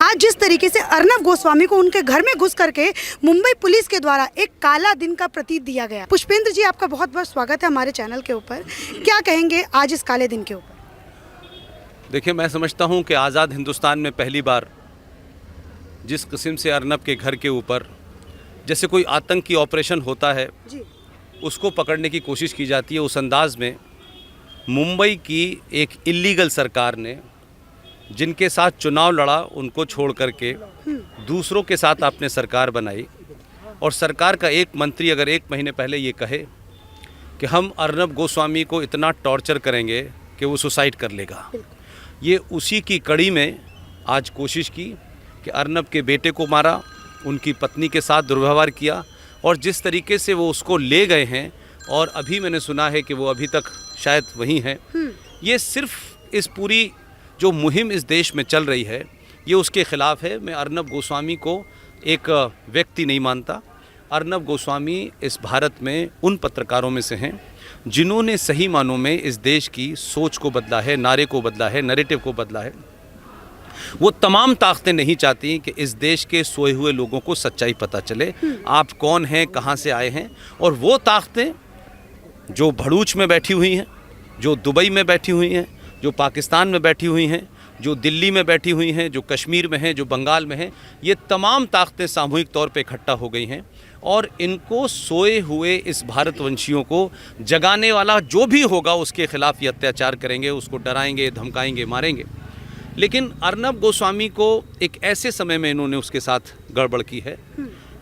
आज जिस तरीके से अर्नब गोस्वामी को उनके घर में घुस करके मुंबई पुलिस के द्वारा एक काला दिन का प्रतीक दिया गया। पुष्पेंद्र जी, आपका बहुत बहुत स्वागत है हमारे चैनल के ऊपर। क्या कहेंगे आज इस काले दिन के ऊपर? देखिए, मैं समझता हूं कि आज़ाद हिंदुस्तान में पहली बार जिस किस्म से अर्नब के घर के ऊपर जैसे कोई आतंकी ऑपरेशन होता है जी। उसको पकड़ने की कोशिश की जाती है, उस अंदाज में मुंबई की एक इल्लीगल सरकार ने जिनके साथ चुनाव लड़ा उनको छोड़ करके दूसरों के साथ आपने सरकार बनाई। और सरकार का एक मंत्री अगर एक महीने पहले ये कहे कि हम अर्नब गोस्वामी को इतना टॉर्चर करेंगे कि वो सुसाइड कर लेगा, ये उसी की कड़ी में आज कोशिश की कि अर्नब के बेटे को मारा, उनकी पत्नी के साथ दुर्व्यवहार किया और जिस तरीके से वो उसको ले गए हैं और अभी मैंने सुना है कि वो अभी तक शायद वहीं हैं। ये सिर्फ इस पूरी जो मुहिम इस देश में चल रही है ये उसके ख़िलाफ़ है। मैं अर्नब गोस्वामी को एक व्यक्ति नहीं मानता। अर्नब गोस्वामी इस भारत में उन पत्रकारों में से हैं जिन्होंने सही मानों में इस देश की सोच को बदला है, नारे को बदला है, नैरेटिव को बदला है। वो तमाम ताकतें नहीं चाहती कि इस देश के सोए हुए लोगों को सच्चाई पता चले, आप कौन हैं, कहाँ से आए हैं। और वो ताकतें जो भड़ूच में बैठी हुई हैं, जो दुबई में बैठी हुई हैं, जो पाकिस्तान में बैठी हुई हैं, जो दिल्ली में बैठी हुई हैं, जो कश्मीर में हैं, जो बंगाल में हैं, ये तमाम ताकतें सामूहिक तौर पे इकट्ठा हो गई हैं और इनको सोए हुए इस भारतवंशियों को जगाने वाला जो भी होगा उसके ख़िलाफ़ ये अत्याचार करेंगे, उसको डराएंगे, धमकाएंगे, मारेंगे। लेकिन अर्नब गोस्वामी को एक ऐसे समय में इन्होंने उसके साथ गड़बड़ की है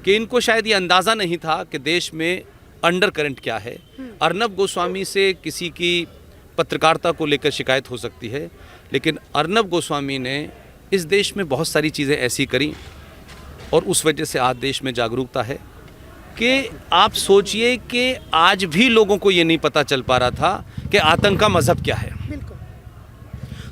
कि इनको शायद ये अंदाज़ा नहीं था कि देश में अंडर करंट क्या है। अर्नब गोस्वामी से किसी की पत्रकारिता को लेकर शिकायत हो सकती है, लेकिन अर्नब गोस्वामी ने इस देश में बहुत सारी चीज़ें ऐसी करी और उस वजह से आज देश में जागरूकता है कि आप सोचिए कि आज भी लोगों को ये नहीं पता चल पा रहा था कि आतंक का मज़हब क्या है।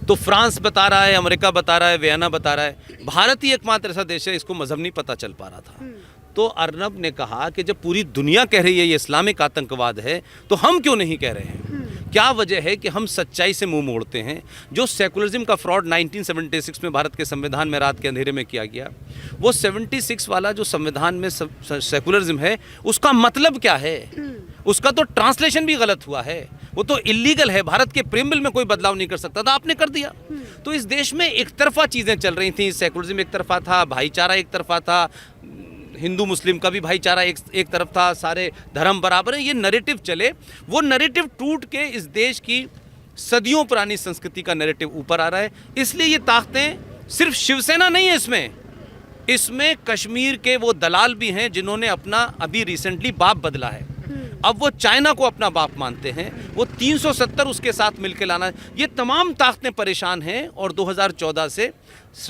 तो फ्रांस बता रहा है, अमेरिका बता रहा है, वियना बता रहा है, भारत ही एकमात्र ऐसा देश है इसको मज़हब नहीं पता चल पा रहा था। तो अर्नब ने कहा कि जब पूरी दुनिया कह रही है ये इस्लामिक आतंकवाद है तो हम क्यों नहीं कह रहे हैं? क्या वजह है कि हम सच्चाई से मुंह मोड़ते हैं? जो सेकुलरिज्म का फ्रॉड 1976 में भारत के संविधान में रात के अंधेरे में किया गया, वो 76 वाला जो संविधान में सेकुलरिज्म है उसका मतलब क्या है? उसका तो ट्रांसलेशन भी गलत हुआ है, वो तो इलीगल है। भारत के प्रीएम्बल में कोई बदलाव नहीं कर सकता था, आपने कर दिया। तो इस देश में एक तरफा चीज़ें चल रही थी, सेकुलरिज्म एक तरफा था, भाईचारा एक तरफा था, हिंदू मुस्लिम का भी भाईचारा एक तरफ था, सारे धर्म बराबर है, ये नैरेटिव चले। वो नैरेटिव टूट के इस देश की सदियों पुरानी संस्कृति का नैरेटिव ऊपर आ रहा है। इसलिए ये ताकतें सिर्फ शिवसेना नहीं है, इसमें कश्मीर के वो दलाल भी हैं जिन्होंने अपना अभी रिसेंटली बाप बदला है। अब वो चाइना को अपना बाप मानते हैं, वो 370 उसके साथ मिलकर लाना, ये तमाम ताकतें परेशान हैं। और 2014 से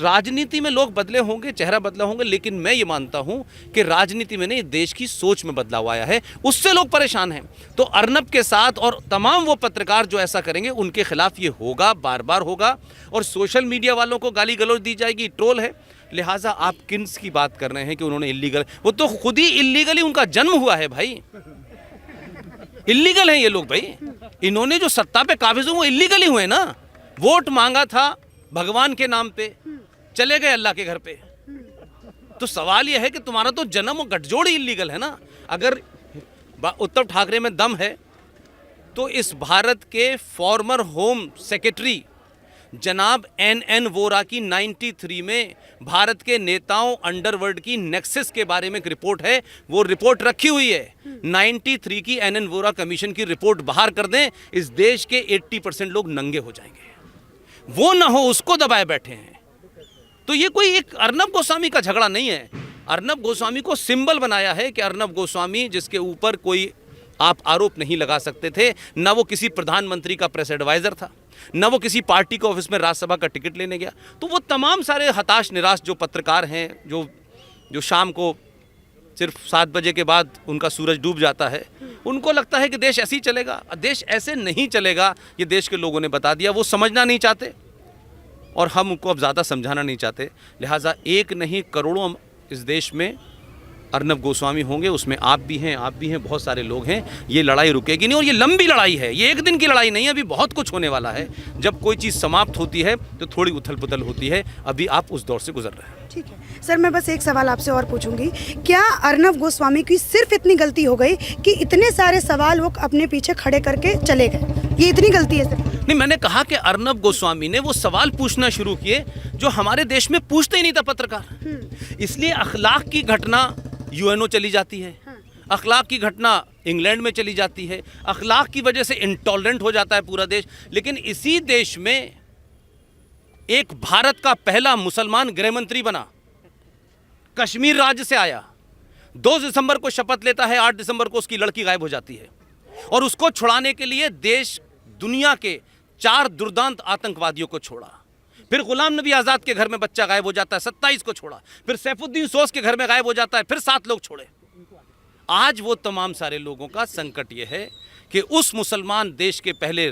राजनीति में लोग बदले होंगे, चेहरा बदला होंगे, लेकिन मैं ये मानता हूं कि राजनीति में नहीं, देश की सोच में बदलाव आया है, उससे लोग परेशान हैं। तो अर्नब के साथ और तमाम वो पत्रकार जो ऐसा करेंगे उनके खिलाफ ये होगा, बार बार होगा। और सोशल मीडिया वालों को गाली गलौज दी जाएगी, ट्रोल है। लिहाजा आप किन्स की बात कर रहे हैं कि उन्होंने इलीगल, वो तो खुद ही इलीगली उनका जन्म हुआ है भाई, इलीगल हैं ये लोग भाई। इन्होंने जो सत्ता पे काबिज हुए वो इलीगल ही हुए ना। वोट मांगा था भगवान के नाम पे, चले गए अल्लाह के घर पे। तो सवाल ये है कि तुम्हारा तो जन्म और गठजोड़ ही इलीगल है ना। अगर उद्धव ठाकरे में दम है तो इस भारत के फॉर्मर होम सेक्रेटरी जनाब NN वोरा की 93 में भारत के नेताओं अंडरवर्ल्ड की नेक्सस के बारे में एक रिपोर्ट है, वो रिपोर्ट रखी हुई है। 93 की NN वोरा कमीशन की रिपोर्ट बाहर कर दें, इस देश के 80% लोग नंगे हो जाएंगे। वो ना हो उसको दबाए बैठे हैं। तो ये कोई एक अर्नब गोस्वामी का झगड़ा नहीं है। अर्नब गोस्वामी को सिंबल बनाया है कि अर्नब गोस्वामी जिसके ऊपर कोई आप आरोप नहीं लगा सकते थे, ना वो किसी प्रधानमंत्री का प्रेस एडवाइज़र था, ना वो किसी पार्टी के ऑफिस में राज्यसभा का टिकट लेने गया। तो वो तमाम सारे हताश निराश जो पत्रकार हैं, जो शाम को सिर्फ 7 बजे के बाद उनका सूरज डूब जाता है, उनको लगता है कि देश ऐसे ही चलेगा। देश ऐसे नहीं चलेगा, ये देश के लोगों ने बता दिया। वो समझना नहीं चाहते और हम उनको अब ज़्यादा समझाना नहीं चाहते। लिहाजा एक नहीं करोड़ों इस देश में अर्नब गोस्वामी होंगे, उसमें आप भी हैं, बहुत सारे लोग हैं। ये लड़ाई रुकेगी नहीं और ये लंबी लड़ाई है, ये एक दिन की लड़ाई नहीं है। अभी बहुत कुछ होने वाला है। जब कोई चीज़ समाप्त होती है तो थोड़ी उथल पुथल होती है। अभी आप उस दौर से गुजर रहे हैं। ठीक है सर, मैं बस एक सवाल आपसे और पूछूंगी, क्या अर्नब गोस्वामी की सिर्फ इतनी गलती हो गई कि इतने सारे सवाल वो अपने पीछे खड़े करके चले गए, ये इतनी गलती है सिर्फ? नहीं, मैंने कहा कि अर्नब गोस्वामी ने वो सवाल पूछना शुरू किए जो हमारे देश में पूछते ही नहीं था पत्रकार। इसलिए अखलाक की घटना यूएनओ चली जाती है, अखलाक की घटना इंग्लैंड में चली जाती है, अखलाक की वजह से इंटॉलरेंट हो जाता है पूरा देश। लेकिन इसी देश में एक भारत का पहला मुसलमान गृह मंत्री बना, कश्मीर राज्य से आया, 2 दिसंबर को शपथ लेता है, 8 दिसंबर को उसकी लड़की गायब हो जाती है और उसको छुड़ाने के लिए देश दुनिया के 4 दुर्दांत आतंकवादियों को छोड़ा। फिर गुलाम नबी आज़ाद के घर में बच्चा गायब हो जाता है, 27 को छोड़ा। फिर सैफुद्दीन सोज के घर में गायब हो जाता है, फिर 7 लोग छोड़े। आज वो तमाम सारे लोगों का संकट ये है कि उस मुसलमान देश के पहले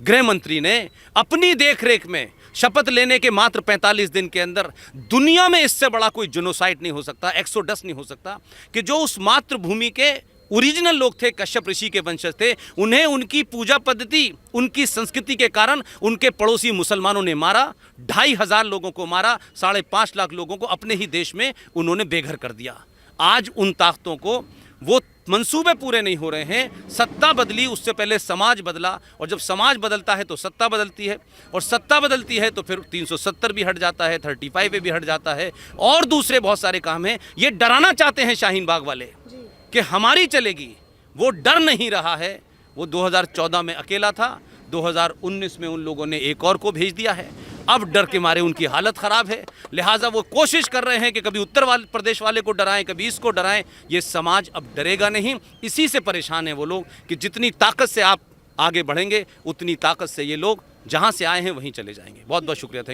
गृह मंत्री ने अपनी देखरेख में शपथ लेने के मात्र 45 दिन के अंदर, दुनिया में इससे बड़ा कोई जेनोसाइड नहीं हो सकता, एक्सोडस नहीं हो सकता, कि जो उस मातृभूमि के ओरिजिनल लोग थे, कश्यप ऋषि के वंशज थे, उन्हें उनकी पूजा पद्धति, उनकी संस्कृति के कारण उनके पड़ोसी मुसलमानों ने मारा। 2500 लोगों को मारा, 5.5 लाख लोगों को अपने ही देश में उन्होंने बेघर कर दिया। आज उन ताकतों को वो मंसूबे पूरे नहीं हो रहे हैं। सत्ता बदली, उससे पहले समाज बदला, और जब समाज बदलता है तो सत्ता बदलती है, और सत्ता बदलती है तो फिर 370 भी हट जाता है, 35 भी हट जाता है, और दूसरे बहुत सारे काम हैं। ये डराना चाहते हैं शाहीन बाग वाले कि हमारी चलेगी, वो डर नहीं रहा है। वो 2014 में अकेला था, 2019 में उन लोगों ने एक और को भेज दिया है। अब डर के मारे उनकी हालत ख़राब है, लिहाजा वो कोशिश कर रहे हैं कि कभी उत्तर प्रदेश वाले को डराएं, कभी इसको डराएं। ये समाज अब डरेगा नहीं। इसी से परेशान हैं वो लोग कि जितनी ताकत से आप आगे बढ़ेंगे, उतनी ताकत से ये लोग जहाँ से आए हैं वहीं चले जाएंगे। बहुत बहुत शुक्रिया।